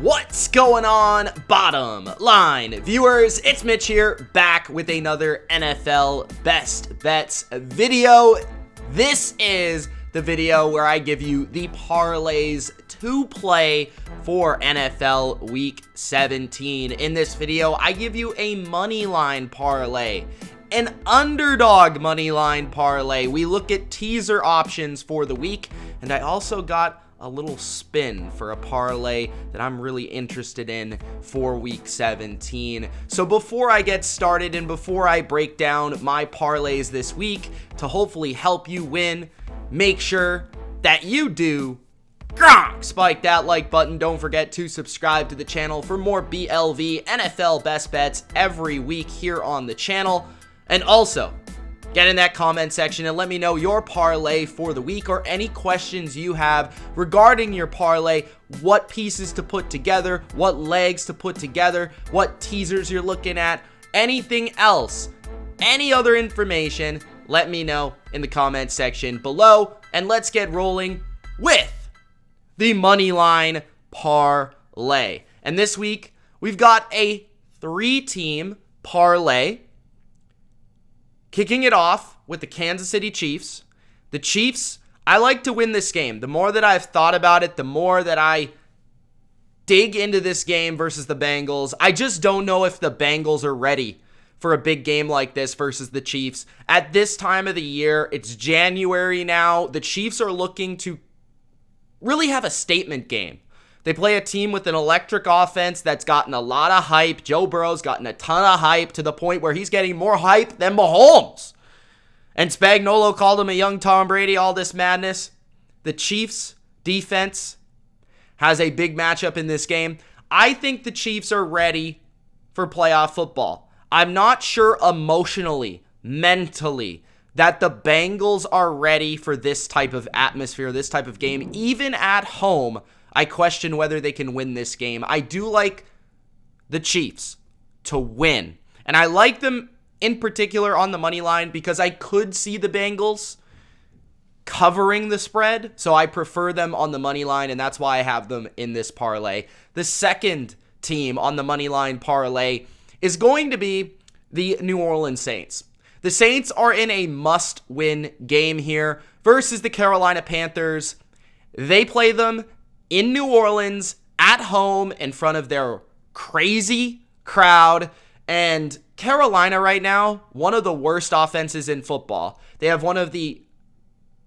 What's going on, bottom line viewers? It's Mitch here, back with another NFL Best Bets video. This is the video where I give you the parlays to play for NFL Week 17. In this video, I give you a money line parlay, an underdog money line parlay. We look at teaser options for the week, and I also got a little spin for a parlay that I'm really interested in for week 17. So before I get started and before I break down my parlays this week to hopefully help you win, make sure that you do spike that like button. Don't forget to subscribe to the channel for more BLV NFL best bets every week here on the channel. And also, get in that comment section and let me know your parlay for the week or any questions you have regarding your parlay, what pieces to put together, what legs to put together, what teasers you're looking at, anything else, any other information, let me know in the comment section below. And let's get rolling with the Moneyline Parlay. And this week, we've got a 3-team parlay. Kicking it off with the Kansas City Chiefs. The Chiefs, I like to win this game. The more that I've thought about it, the more that I dig into this game versus the Bengals. I just don't know if the Bengals are ready for a big game like this versus the Chiefs. At this time of the year, it's January now. The Chiefs are looking to really have a statement game. They play a team with an electric offense that's gotten a lot of hype. Joe Burrow's gotten a ton of hype to the point where he's getting more hype than Mahomes. And Spagnuolo called him a young Tom Brady, all this madness. The Chiefs' defense has a big matchup in this game. I think the Chiefs are ready for playoff football. I'm not sure emotionally, mentally, that the Bengals are ready for this type of atmosphere, this type of game, even at home. I question whether they can win this game. I do like the Chiefs to win. And I like them in particular on the money line because I could see the Bengals covering the spread. So I prefer them on the money line, and that's why I have them in this parlay. The second team on the money line parlay is going to be the New Orleans Saints. The Saints are in a must-win game here versus the Carolina Panthers. They play them in New Orleans, at home, in front of their crazy crowd. And Carolina right now, one of the worst offenses in football. They have one of the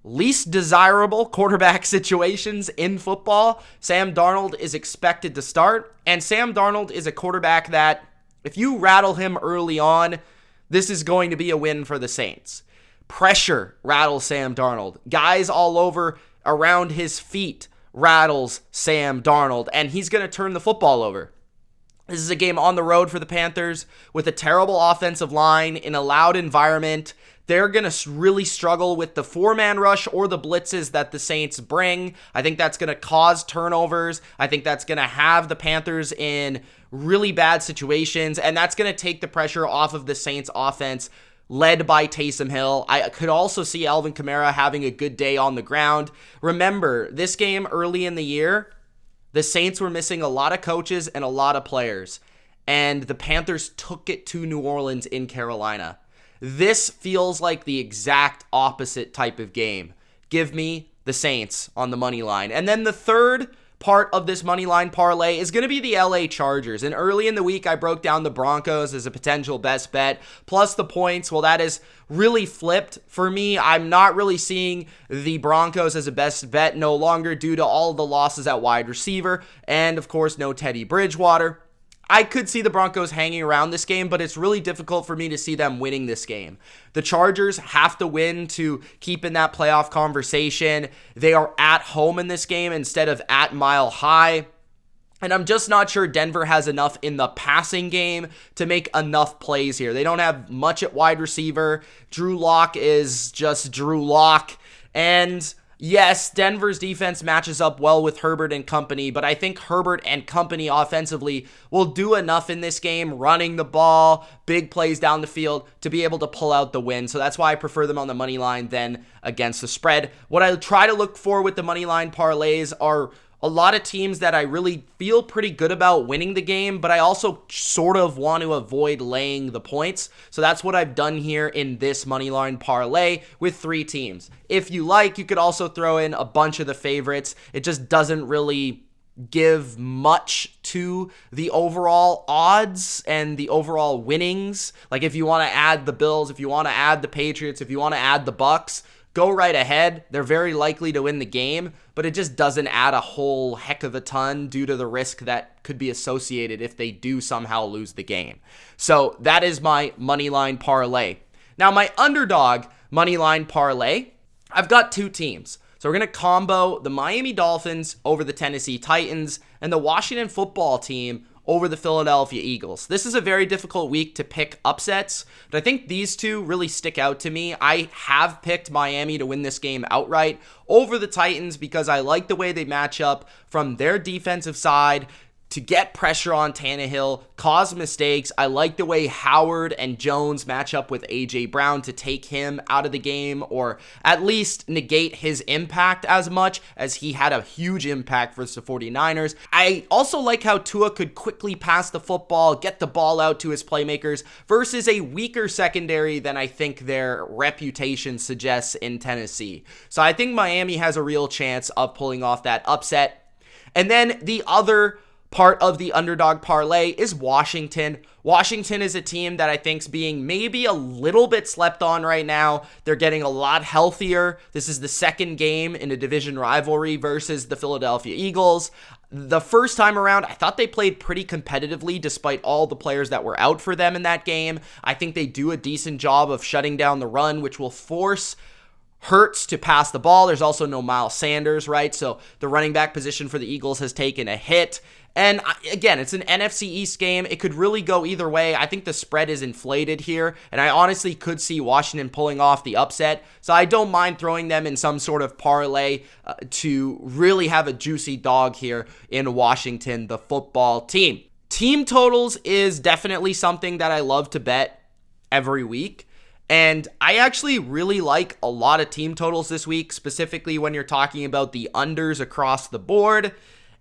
least desirable quarterback situations in football. Sam Darnold is expected to start, and Sam Darnold is a quarterback that, if you rattle him early on, this is going to be a win for the Saints. Pressure rattles Sam Darnold. Guys all over around his feet rattles Sam Darnold, and he's going to turn the football over. This is a game on the road for the Panthers with a terrible offensive line in a loud environment. They're going to really struggle with the four-man rush or the blitzes that the Saints bring. I think that's going to cause turnovers. I think that's going to have the Panthers in really bad situations, and that's going to take the pressure off of the Saints offense led by Taysom Hill. I could also see Alvin Kamara having a good day on the ground. Remember, this game early in the year, the Saints were missing a lot of coaches and a lot of players, and the Panthers took it to New Orleans in Carolina. This feels like the exact opposite type of game. Give me the Saints on the money line. And then the third part of this money line parlay is going to be the LA Chargers. And early in the week, I broke down the Broncos as a potential best bet, plus the points. Well, that is really flipped for me. I'm not really seeing the Broncos as a best bet no longer due to all the losses at wide receiver and, of course, no Teddy Bridgewater. I could see the Broncos hanging around this game, but it's really difficult for me to see them winning this game. The Chargers have to win to keep in that playoff conversation. They are at home in this game instead of at Mile High. And I'm just not sure Denver has enough in the passing game to make enough plays here. They don't have much at wide receiver. Drew Lock is just Drew Lock. And yes, Denver's defense matches up well with Herbert and company, but I think Herbert and company offensively will do enough in this game, running the ball, big plays down the field, to be able to pull out the win. So that's why I prefer them on the money line than against the spread. What I try to look for with the money line parlays are a lot of teams that I really feel pretty good about winning the game, but I also sort of want to avoid laying the points. So that's what I've done here in this moneyline parlay with 3 teams. If you like, you could also throw in a bunch of the favorites. It just doesn't really give much to the overall odds and the overall winnings. Like if you want to add the Bills, if you want to add the Patriots, if you want to add the Bucks, go right ahead. They're very likely to win the game, but it just doesn't add a whole heck of a ton due to the risk that could be associated if they do somehow lose the game. So that is my moneyline parlay. Now my underdog moneyline parlay, I've got 2 teams. So we're going to combo the Miami Dolphins over the Tennessee Titans and the Washington football team over the Philadelphia Eagles. This is a very difficult week to pick upsets, but I think these 2 really stick out to me. I have picked Miami to win this game outright over the Titans because I like the way they match up from their defensive side to get pressure on Tannehill, cause mistakes. I like the way Howard and Jones match up with A.J. Brown to take him out of the game or at least negate his impact as much as he had a huge impact versus the 49ers. I also like how Tua could quickly pass the football, get the ball out to his playmakers versus a weaker secondary than I think their reputation suggests in Tennessee. So I think Miami has a real chance of pulling off that upset. And then the other part of the underdog parlay is Washington. Washington is a team that I think is being maybe a little bit slept on right now. They're getting a lot healthier. This is the second game in a division rivalry versus the Philadelphia Eagles. The first time around, I thought they played pretty competitively despite all the players that were out for them in that game. I think they do a decent job of shutting down the run, which will force Hurts to pass the ball. There's also no Miles Sanders, right? So the running back position for the Eagles has taken a hit. And again, it's an NFC East game. It could really go either way. I think the spread is inflated here, and I honestly could see Washington pulling off the upset. So I don't mind throwing them in some sort of parlay to really have a juicy dog here in Washington, the football team. Team totals is definitely something that I love to bet every week. And I actually really like a lot of team totals this week, specifically when you're talking about the unders across the board.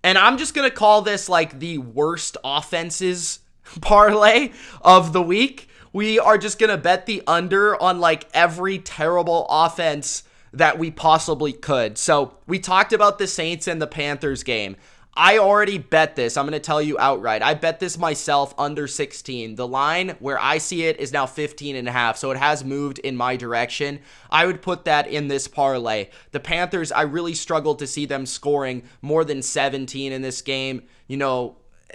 And I'm just going to call this like the worst offenses parlay of the week. We are just going to bet the under on like every terrible offense that we possibly could. So we talked about the Saints and the Panthers game. I already bet this. I'm going to tell you outright. I bet this myself under 16. The line where I see it is now 15.5, so it has moved in my direction. I would put that in this parlay. The Panthers, I really struggled to see them scoring more than 17 in this game.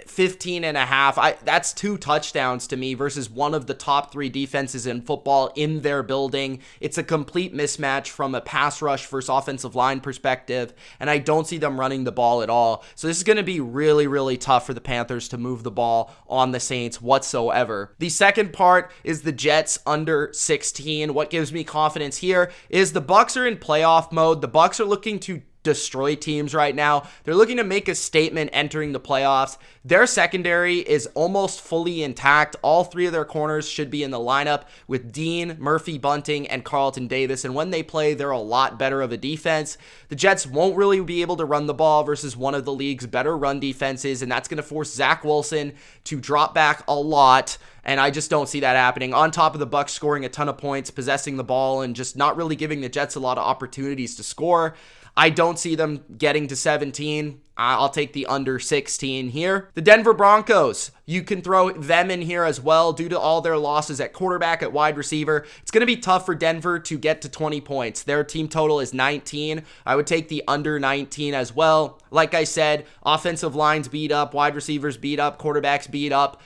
15.5. That's 2 touchdowns to me versus one of the top 3 defenses in football in their building. It's a complete mismatch from a pass rush versus offensive line perspective, and I don't see them running the ball at all. So this is going to be really, really tough for the Panthers to move the ball on the Saints whatsoever. The second part is the Jets under 16. What gives me confidence here is the Bucs are in playoff mode. The Bucs are looking to destroy teams right now. They're looking to make a statement entering the playoffs. Their secondary is almost fully intact. All 3 of their corners should be in the lineup with Dean, Murphy Bunting, and Carlton Davis. And when they play, they're a lot better of a defense. The Jets won't really be able to run the ball versus one of the league's better run defenses, and that's going to force Zach Wilson to drop back a lot. And I just don't see that happening. On top of the Bucs scoring a ton of points, possessing the ball, and just not really giving the Jets a lot of opportunities to score, I don't see them getting to 17. I'll take the under 16 here. The Denver Broncos, you can throw them in here as well due to all their losses at quarterback, at wide receiver. It's going to be tough for Denver to get to 20 points. Their team total is 19. I would take the under 19 as well. Like I said, offensive lines beat up, wide receivers beat up, quarterbacks beat up.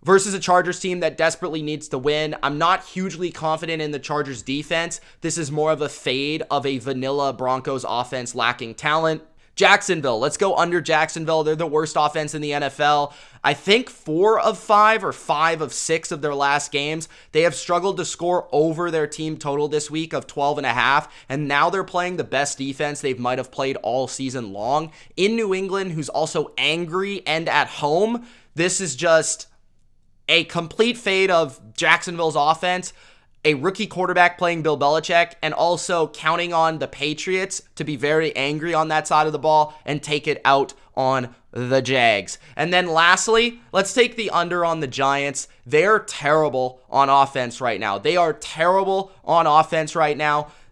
Versus a Chargers team that desperately needs to win. I'm not hugely confident in the Chargers defense. This is more of a fade of a vanilla Broncos offense lacking talent. Jacksonville, let's go under Jacksonville. They're the worst offense in the NFL. I think 4 of 5 or 5 of 6 of their last games, they have struggled to score over their team total this week of 12.5, and now they're playing the best defense they might have played all season long. In New England, who's also angry and at home, this is just a complete fade of Jacksonville's offense. a rookie quarterback playing Bill Belichick, and also counting on the Patriots to be very angry on that side of the ball and take it out on the Jags. And then lastly, let's take the under on the Giants. They're terrible on offense right now.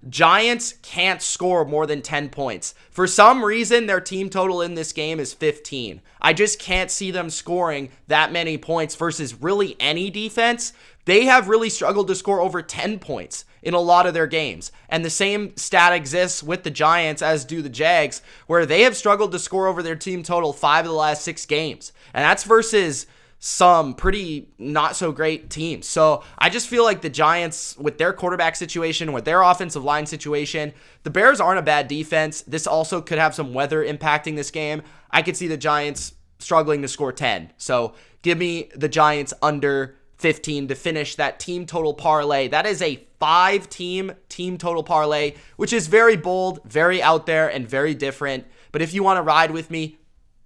Giants can't score more than 10 points. For some reason, their team total in this game is 15. I just can't see them scoring that many points versus really any defense. They have really struggled to score over 10 points in a lot of their games. And the same stat exists with the Giants as do the Jags, where they have struggled to score over their team total 5 of the last 6 games. And that's versus some pretty not so great teams. So I just feel like the Giants, with their quarterback situation, with their offensive line situation, the Bears aren't a bad defense. This also could have some weather impacting this game. I could see the Giants struggling to score 10. So give me the Giants under 15 to finish that team total parlay. That is a 5-team team total parlay, which is very bold, very out there, and very different. But if you want to ride with me,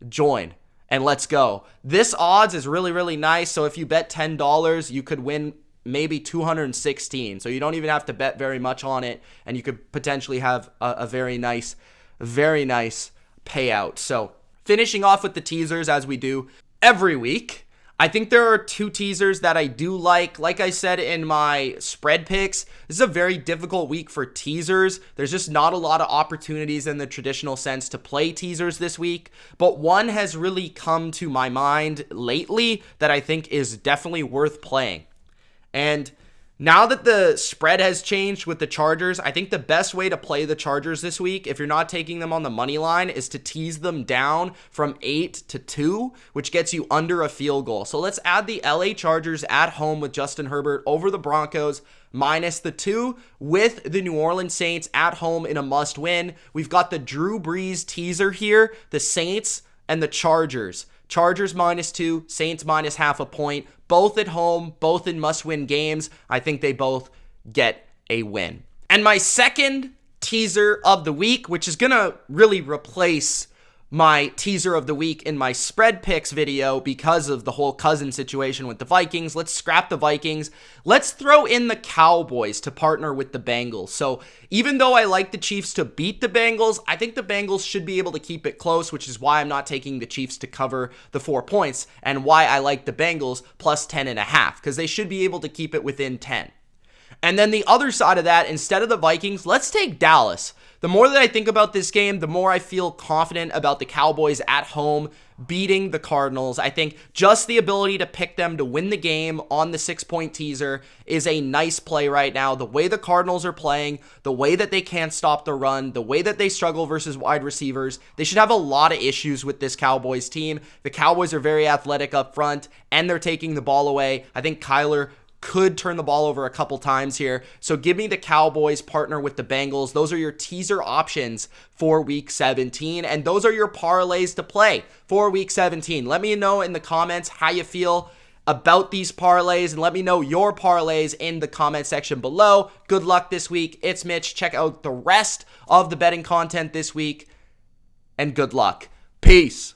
join. And let's go. This odds is really, really nice. So if you bet $10, you could win maybe 216. So you don't even have to bet very much on it. And you could potentially have a very nice payout. So finishing off with the teasers as we do every week. I think there are 2 teasers that I do like. Like I said in my spread picks, this is a very difficult week for teasers. There's just not a lot of opportunities in the traditional sense to play teasers this week. But one has really come to my mind lately that I think is definitely worth playing. And now that the spread has changed with the Chargers, I think the best way to play the Chargers this week, if you're not taking them on the money line, is to tease them down from 8 to 2, which gets you under a field goal. So let's add the LA Chargers at home with Justin Herbert over the Broncos minus the 2 with the New Orleans Saints at home in a must win. We've got the Drew Brees teaser here, the Saints and the Chargers. Chargers minus 2, Saints minus half a point. Both at home, both in must-win games. I think they both get a win. And my second teaser of the week, which is going to really replace my teaser of the week in my spread picks video because of the whole cousin situation with the Vikings. Let's scrap the Vikings. Let's throw in the Cowboys to partner with the Bengals. So even though I like the Chiefs to beat the Bengals, I think the Bengals should be able to keep it close, which is why I'm not taking the Chiefs to cover the 4 points and why I like the Bengals plus 10.5, because they should be able to keep it within 10. And then the other side of that, instead of the Vikings, let's take Dallas. The more that I think about this game, the more I feel confident about the Cowboys at home beating the Cardinals. I think just the ability to pick them to win the game on the 6-point teaser is a nice play right now. The way the Cardinals are playing, the way that they can't stop the run, the way that they struggle versus wide receivers, they should have a lot of issues with this Cowboys team. The Cowboys are very athletic up front, and they're taking the ball away. I think Kyler could turn the ball over a couple times here. So give me the Cowboys, partner with the Bengals. Those are your teaser options for week 17. And those are your parlays to play for week 17. Let me know in the comments how you feel about these parlays, and let me know your parlays in the comment section below. Good luck this week. It's Mitch. Check out the rest of the betting content this week, and good luck. Peace.